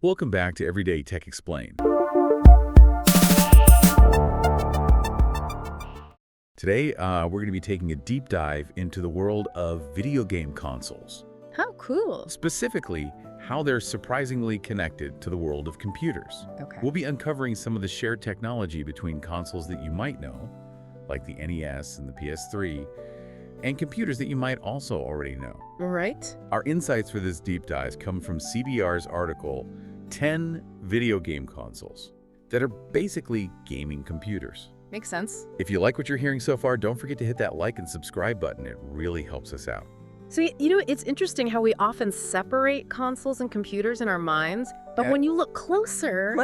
Welcome back to Everyday Tech Explained. Today, we're going to be taking a deep dive into the world of video game consoles. How cool. Specifically, how they're surprisingly connected to the world of computers. Okay. We'll be uncovering some of the shared technology between consoles that you might know, like the NES and the PS3, and computers that you might also already know. Right. Our insights for this deep dive come from CBR's article, 10 Video Game Consoles that are basically gaming computers. Makes sense. If you like what you're hearing so far, don't forget to hit that like and subscribe button. It really helps us out. So, it's interesting how we often separate consoles and computers in our minds, but when you look closer,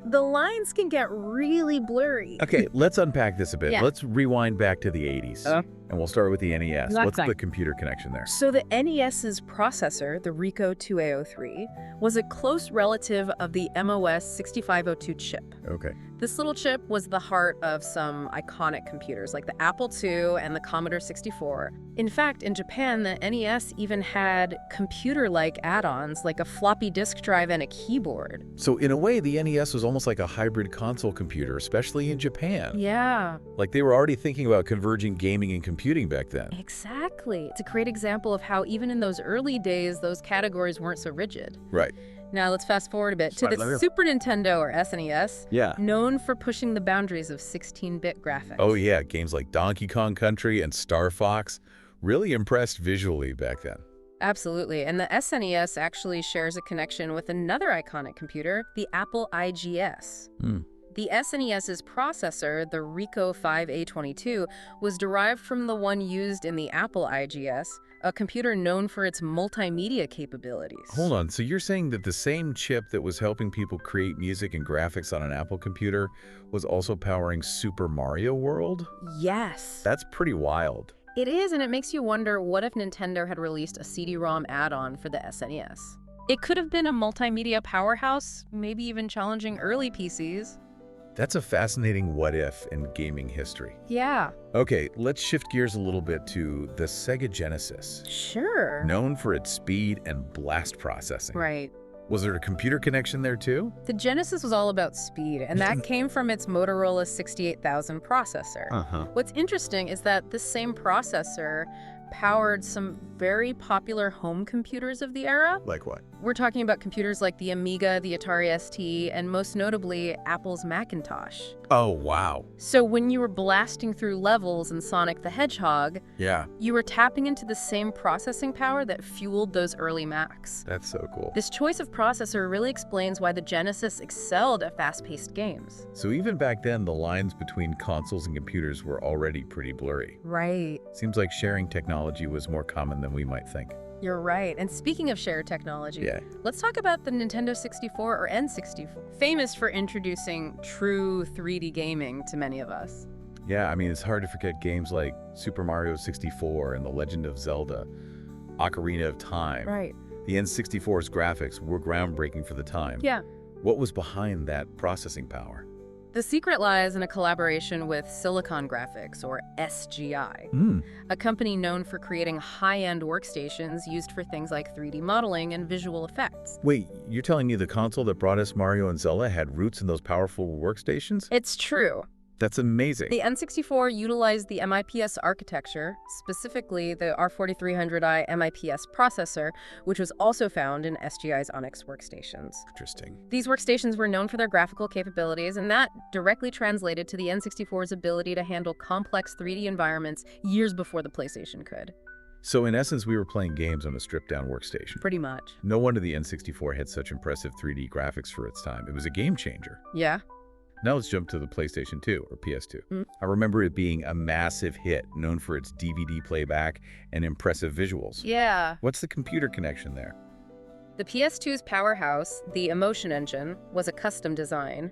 the lines can get really blurry. Okay, let's unpack this a bit. Yeah. Let's rewind back to the 80s, and we'll start with the NES. What's Exactly. the computer connection there? So the NES's processor, the Ricoh 2A03, was a close relative of the MOS 6502 chip. Okay. This little chip was the heart of some iconic computers like the Apple II and the Commodore 64. In fact, in Japan, the NES even had computer-like add-ons like a floppy disk drive and a keyboard. So in a way, the NES was almost like a hybrid console computer, especially in Japan. Yeah, Like they were already thinking about converging gaming and computing back then. exactly. It's a great example of how even in those early days, those categories weren't so rigid. Right. Now let's fast forward a bit to Right, let me the go. Super Nintendo, or SNES, Yeah. known for pushing the boundaries of 16-bit graphics. Oh yeah, games like Donkey Kong Country and Star Fox really impressed visually back then. Absolutely. And the SNES actually shares a connection with another iconic computer, the Apple IGS. The SNES's processor, the Ricoh 5A22, was derived from the one used in the Apple IGS, a computer known for its multimedia capabilities. Hold on, so you're saying that the same chip that was helping people create music and graphics on an Apple computer was also powering Super Mario World? Yes. That's pretty wild. It is, and it makes you wonder, what if Nintendo had released a CD-ROM add-on for the SNES? It could have been a multimedia powerhouse, maybe even challenging early PCs. That's a fascinating what-if in gaming history. Yeah. Okay, let's shift gears a little bit to the Sega Genesis, Sure. known for its speed and blast processing. Right. Was there a computer connection there too? The Genesis was all about speed, and that came from its Motorola 68000 processor. What's interesting is that this same processor powered some very popular home computers of the era. Like what? We're talking about computers like the Amiga, the Atari ST, and most notably, Apple's Macintosh. Oh, wow. So when you were blasting through levels in Sonic the Hedgehog, Yeah, you were tapping into the same processing power that fueled those early Macs. that's so cool. This choice of processor really explains why the Genesis excelled at fast-paced games. So even back then, the lines between consoles and computers were already pretty blurry. Right. Seems like sharing technology was more common than we might think. You're right. And speaking of shared technology, Yeah. let's talk about the Nintendo 64, or N64, famous for introducing true 3D gaming to many of us. Yeah, I mean, it's hard to forget games like Super Mario 64 and The Legend of Zelda, Ocarina of Time. Right. The N64's graphics were groundbreaking for the time. Yeah. What was behind that processing power? The secret lies in a collaboration with Silicon Graphics, or SGI, a company known for creating high-end workstations used for things like 3D modeling and visual effects. Wait, you're telling me the console that brought us Mario and Zelda had roots in those powerful workstations? It's true. That's amazing. The N64 utilized the MIPS architecture, specifically the R4300i MIPS processor, which was also found in SGI's Onyx workstations. Interesting. These workstations were known for their graphical capabilities, and that directly translated to the N64's ability to handle complex 3D environments years before the PlayStation could. So in essence, we were playing games on a stripped-down workstation. Pretty much. No wonder the N64 had such impressive 3D graphics for its time. It was a game changer. Yeah. Now let's jump to the PlayStation 2, or PS2. I remember it being a massive hit, known for its DVD playback and impressive visuals. Yeah. What's the computer connection there? The PS2's powerhouse, the Emotion Engine, was a custom design,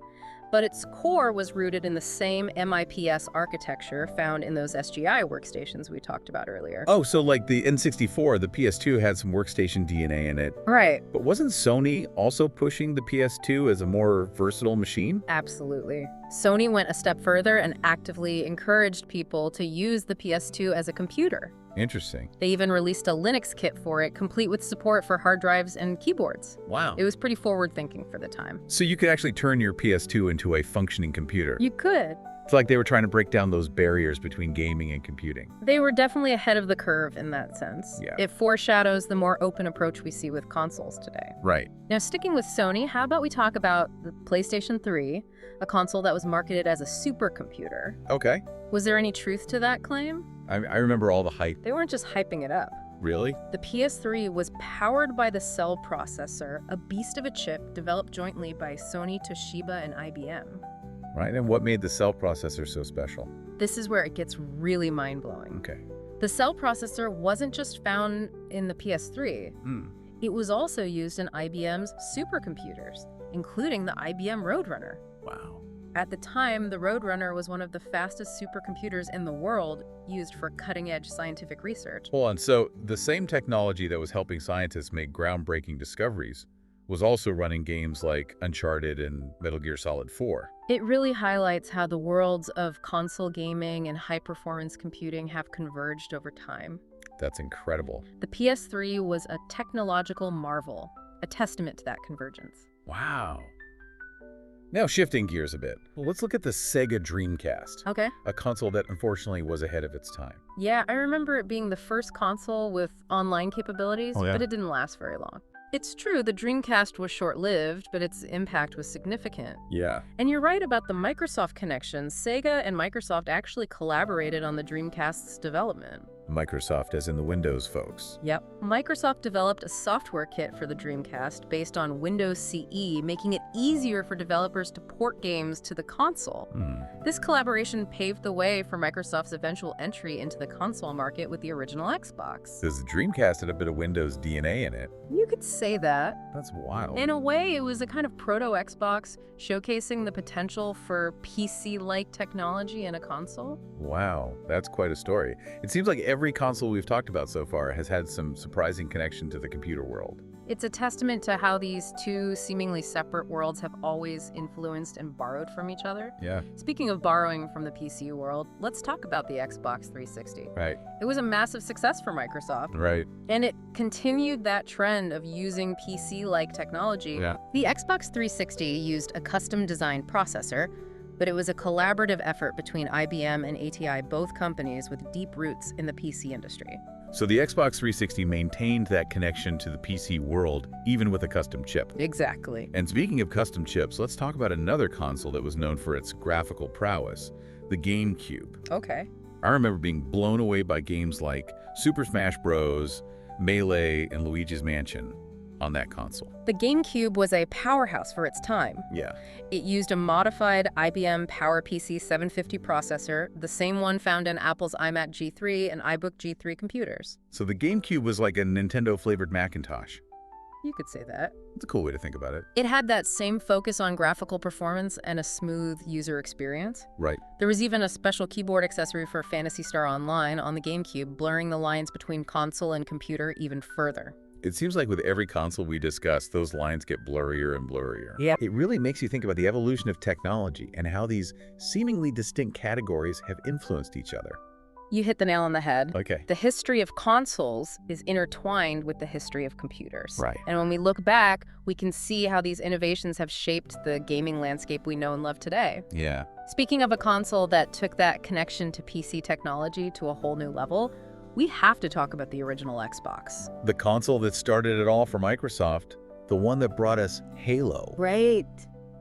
but its core was rooted in the same MIPS architecture found in those SGI workstations we talked about earlier. Oh, so like the N64, the PS2 had some workstation DNA in it. Right. But wasn't Sony also pushing the PS2 as a more versatile machine? Absolutely. Sony went a step further and actively encouraged people to use the PS2 as a computer. Interesting. They even released a Linux kit for it, complete with support for hard drives and keyboards. Wow. It was pretty forward-thinking for the time. So you could actually turn your PS2 into a functioning computer. You could. It's like they were trying to break down those barriers between gaming and computing. They were definitely ahead of the curve in that sense. Yeah. It foreshadows the more open approach we see with consoles today. Right. Now, sticking with Sony, how about we talk about the PlayStation 3, a console that was marketed as a supercomputer. Okay. Was there any truth to that claim? I remember all the hype. They weren't just hyping it up. Really? The PS3 was powered by the Cell processor, a beast of a chip developed jointly by Sony, Toshiba, and IBM. Right, and what made the Cell processor so special? This is where it gets really mind-blowing. Okay. The Cell processor wasn't just found in the PS3. It was also used in IBM's supercomputers, including the IBM Roadrunner. Wow. At the time, the Roadrunner was one of the fastest supercomputers in the world, used for cutting-edge scientific research. Hold on, so the same technology that was helping scientists make groundbreaking discoveries was also running games like Uncharted and Metal Gear Solid 4. It really highlights how the worlds of console gaming and high-performance computing have converged over time. That's incredible. The PS3 was a technological marvel, a testament to that convergence. Wow. Now shifting gears a bit, let's look at the Sega Dreamcast, Okay. a console that unfortunately was ahead of its time. Yeah, I remember it being the first console with online capabilities, Oh, yeah? but it didn't last very long. It's true, the Dreamcast was short-lived, but its impact was significant. Yeah. And you're right about the Microsoft connection. Sega and Microsoft actually collaborated on the Dreamcast's development. Microsoft as in the Windows folks. Yep. Microsoft developed a software kit for the Dreamcast based on Windows CE, making it easier for developers to port games to the console. This collaboration paved the way for Microsoft's eventual entry into the console market with the original Xbox. Does the Dreamcast had a bit of Windows DNA in it? You could say that. That's wild. In a way, it was a kind of proto-Xbox, showcasing the potential for PC-like technology in a console. Wow, that's quite a story. It seems like every console we've talked about so far has had some surprising connection to the computer world. It's a testament to how these two seemingly separate worlds have always influenced and borrowed from each other. Yeah. Speaking of borrowing from the PC world, let's talk about the Xbox 360. Right. It was a massive success for Microsoft, Right. and it continued that trend of using PC-like technology. Yeah. The Xbox 360 used a custom-designed processor, but it was a collaborative effort between IBM and ATI, both companies with deep roots in the PC industry. So the Xbox 360 maintained that connection to the PC world, even with a custom chip. Exactly. And speaking of custom chips, let's talk about another console that was known for its graphical prowess, the GameCube. Okay. I remember being blown away by games like Super Smash Bros., Melee, and Luigi's Mansion on that console. The GameCube was a powerhouse for its time. Yeah. It used a modified IBM PowerPC 750 processor, the same one found in Apple's iMac G3 and iBook G3 computers. So the GameCube was like a Nintendo-flavored Macintosh. You could say that. It's a cool way to think about it. It had that same focus on graphical performance and a smooth user experience. Right. There was even a special keyboard accessory for Phantasy Star Online on the GameCube, blurring the lines between console and computer even further. It seems like with every console we discuss, those lines get blurrier and blurrier. Yeah. It really makes you think about the evolution of technology and how these seemingly distinct categories have influenced each other. You hit the nail on the head. Okay. The history of consoles is intertwined with the history of computers. Right. And when we look back, we can see how these innovations have shaped the gaming landscape we know and love today. Yeah. Speaking of a console that took that connection to PC technology to a whole new level, we have to talk about the original Xbox. The console that started it all for Microsoft, the one that brought us Halo. Right.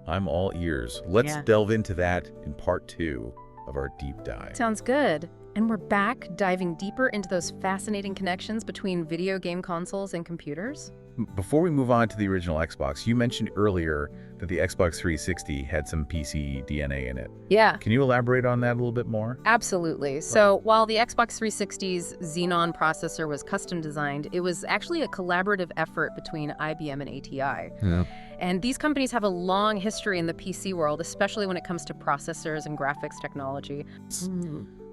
I'm all ears. Let's delve into that in part 2 of our deep dive. Sounds good. And we're back, diving deeper into those fascinating connections between video game consoles and computers. Before we move on to the original Xbox, you mentioned earlier that the Xbox 360 had some PC DNA in it. Yeah. Can you elaborate on that a little bit more? Absolutely. So while the Xbox 360's Xenon processor was custom designed, it was actually a collaborative effort between IBM and ATI. Yeah. And these companies have a long history in the PC world, especially when it comes to processors and graphics technology.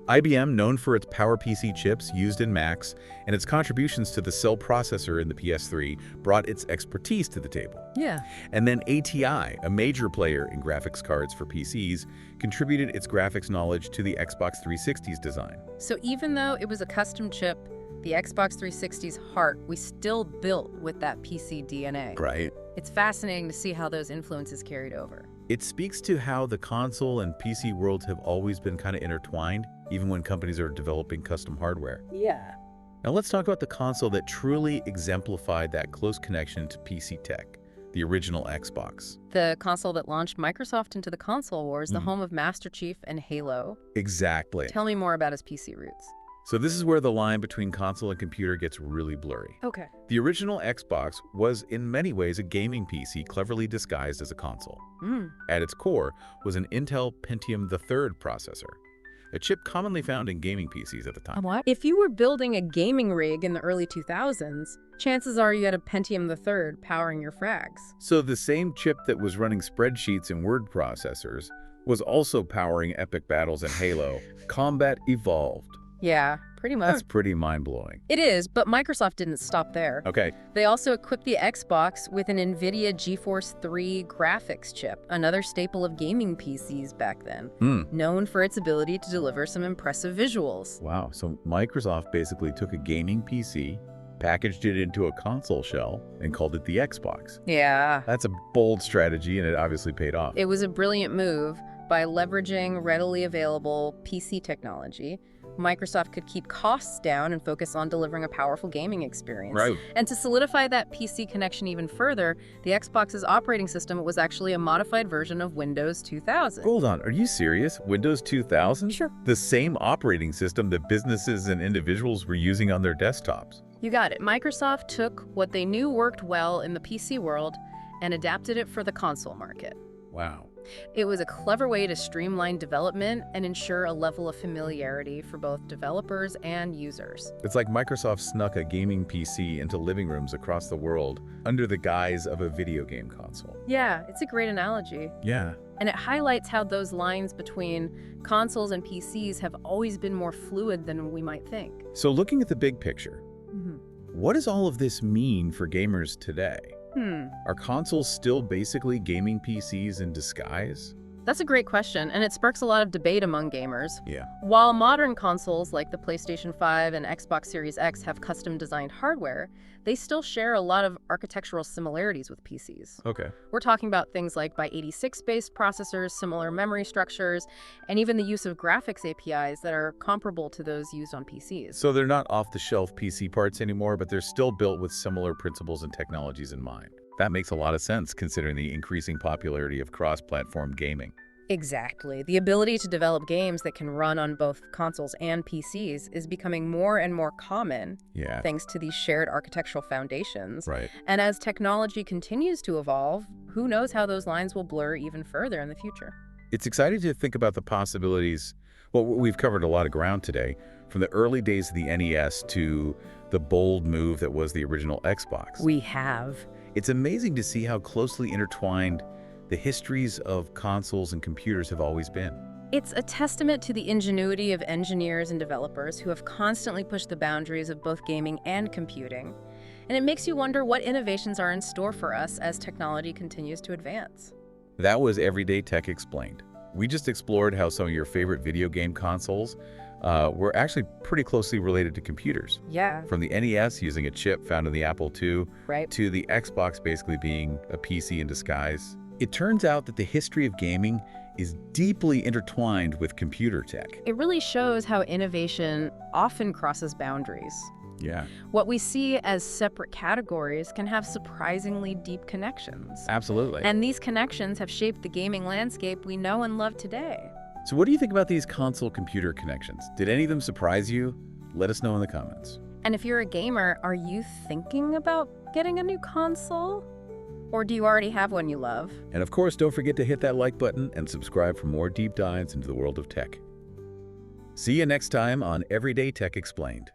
IBM, known for its PowerPC chips used in Macs and its contributions to the cell processor in the PS3, brought its expertise to the table. Yeah. And then ATI, a major player in graphics cards for PCs, contributed its graphics knowledge to the Xbox 360's design. So even though it was a custom chip, the Xbox 360's heart, we still built with that PC DNA. Right. It's fascinating to see how those influences carried over. It speaks to how the console and PC worlds have always been kind of intertwined, even when companies are developing custom hardware. Yeah. Now let's talk about the console that truly exemplified that close connection to PC tech, the original Xbox. The console that launched Microsoft into the console wars, the home of Master Chief and Halo. Exactly. Tell me more about his PC roots. So this is where the line between console and computer gets really blurry. Okay. The original Xbox was in many ways a gaming PC cleverly disguised as a console. At its core was an Intel Pentium III processor, a chip commonly found in gaming PCs at the time. What? If you were building a gaming rig in the early 2000s, chances are you had a Pentium III powering your frags. So the same chip that was running spreadsheets and word processors was also powering epic battles in Halo. Combat evolved. Yeah, pretty much. That's pretty mind-blowing. It is, but Microsoft didn't stop there. Okay. They also equipped the Xbox with an NVIDIA GeForce 3 graphics chip, another staple of gaming PCs back then, known for its ability to deliver some impressive visuals. Wow, so Microsoft basically took a gaming PC, packaged it into a console shell, and called it the Xbox. Yeah. That's a bold strategy, and it obviously paid off. It was a brilliant move. By leveraging readily available PC technology, Microsoft could keep costs down and focus on delivering a powerful gaming experience. Right. And to solidify that PC connection even further, the Xbox's operating system was actually a modified version of Windows 2000. Hold on, are you serious? Windows 2000? Sure. The same operating system that businesses and individuals were using on their desktops. You got it. Microsoft took what they knew worked well in the PC world and adapted it for the console market. Wow. It was a clever way to streamline development and ensure a level of familiarity for both developers and users. It's like Microsoft snuck a gaming PC into living rooms across the world under the guise of a video game console. Yeah, it's a great analogy. Yeah. And it highlights how those lines between consoles and PCs have always been more fluid than we might think. So looking at the big picture, what does all of this mean for gamers today? Are consoles still basically gaming PCs in disguise? That's a great question, and it sparks a lot of debate among gamers. Yeah. While modern consoles like the PlayStation 5 and Xbox Series X have custom-designed hardware, they still share a lot of architectural similarities with PCs. Okay. We're talking about things like x86-based processors, similar memory structures, and even the use of graphics APIs that are comparable to those used on PCs. So they're not off-the-shelf PC parts anymore, but they're still built with similar principles and technologies in mind. That makes a lot of sense considering the increasing popularity of cross-platform gaming. Exactly. The ability to develop games that can run on both consoles and PCs is becoming more and more common, thanks to these shared architectural foundations. Right. And as technology continues to evolve, who knows how those lines will blur even further in the future. It's exciting to think about the possibilities. Well, we've covered a lot of ground today, from the early days of the NES to the bold move that was the original Xbox. We have. It's amazing to see how closely intertwined the histories of consoles and computers have always been. It's a testament to the ingenuity of engineers and developers who have constantly pushed the boundaries of both gaming and computing. And it makes you wonder what innovations are in store for us as technology continues to advance. That was Everyday Tech Explained. We just explored how some of your favorite video game consoles were actually pretty closely related to computers. Yeah. From the NES using a chip found in the Apple II, right, to the Xbox basically being a PC in disguise. It turns out that the history of gaming is deeply intertwined with computer tech. It really shows how innovation often crosses boundaries. Yeah. What we see as separate categories can have surprisingly deep connections. Absolutely. And these connections have shaped the gaming landscape we know and love today. So what do you think about these console-computer connections? Did any of them surprise you? Let us know in the comments. And if you're a gamer, are you thinking about getting a new console? Or do you already have one you love? And of course, don't forget to hit that like button and subscribe for more deep dives into the world of tech. See you next time on Everyday Tech Explained.